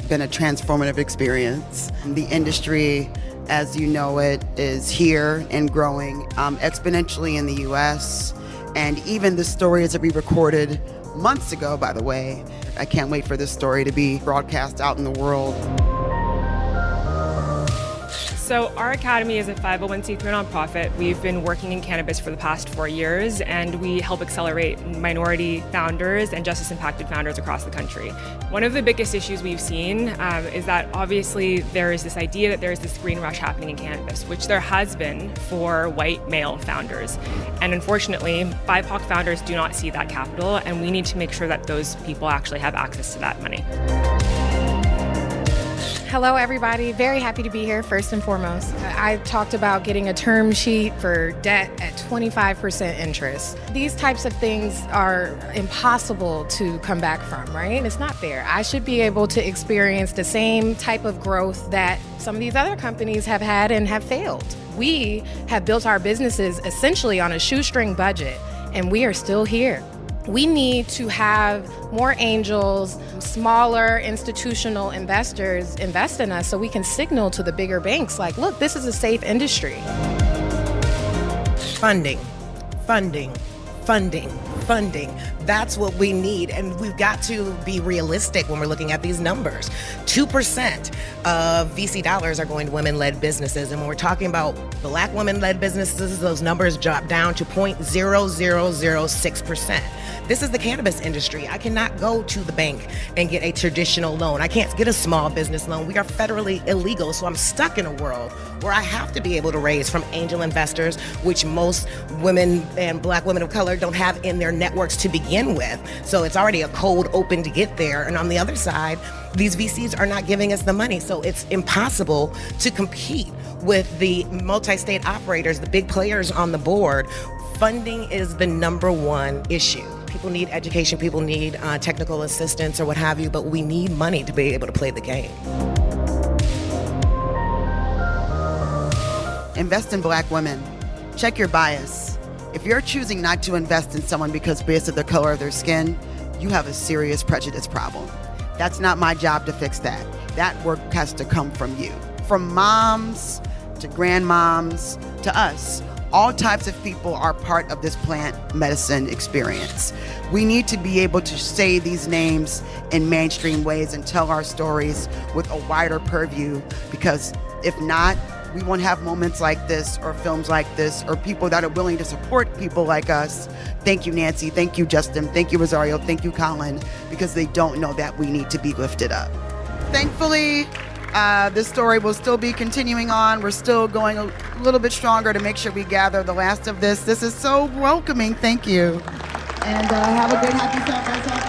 been a transformative experience. The industry, as you know it, is here and growing exponentially in the US. And even the stories that we recorded months ago, by the way, I can't wait for this story to be broadcast out in the world. So our academy is a 501c3 nonprofit. We've been working in cannabis for the past 4 years, and we help accelerate minority founders and justice-impacted founders across the country. One of the biggest issues we've seen is that obviously there is this idea that there is this green rush happening in cannabis, which there has been for white male founders. And unfortunately, BIPOC founders do not see that capital, and we need to make sure that those people actually have access to that money. Hello, everybody. Very happy to be here, first and foremost. I talked about getting a term sheet for debt at 25% interest. These types of things are impossible to come back from, right? It's not fair. I should be able to experience the same type of growth that some of these other companies have had and have failed. We have built our businesses essentially on a shoestring budget, and we are still here. We need to have more angels, smaller institutional investors invest in us so we can signal to the bigger banks like, look, this is a safe industry. Funding. That's what we need, and we've got to be realistic when we're looking at these numbers. 2% of VC dollars are going to women-led businesses, and when we're talking about Black women-led businesses, those numbers drop down to 0.0006%. This is the cannabis industry. I cannot go to the bank and get a traditional loan. I can't get a small business loan. We are federally illegal, so I'm stuck in a world where I have to be able to raise from angel investors, which most women and Black women of color don't have in their networks to begin with. So it's already a cold open to get there. And on the other side, these VCs are not giving us the money. So it's impossible to compete with the multi-state operators, the big players on the board. Funding is the number one issue. People need education, people need technical assistance or what have you, but we need money to be able to play the game. Invest in Black women. Check your bias. If you're choosing not to invest in someone based on the color of their skin, you have a serious prejudice problem. That's not my job to fix that. That work has to come from you. From moms to grandmoms to us. All types of people are part of this plant medicine experience. We need to be able to say these names in mainstream ways and tell our stories with a wider purview, because if not, we won't have moments like this or films like this or people that are willing to support people like us. Thank you, Nancy. Thank you, Justin. Thank you, Rosario. Thank you, Colin, because they don't know that we need to be lifted up. Thankfully, this story will still be continuing on. We're still going a little bit stronger to make sure we gather the last of this. This is so welcoming. Thank you. And have a good happy South by Southwest.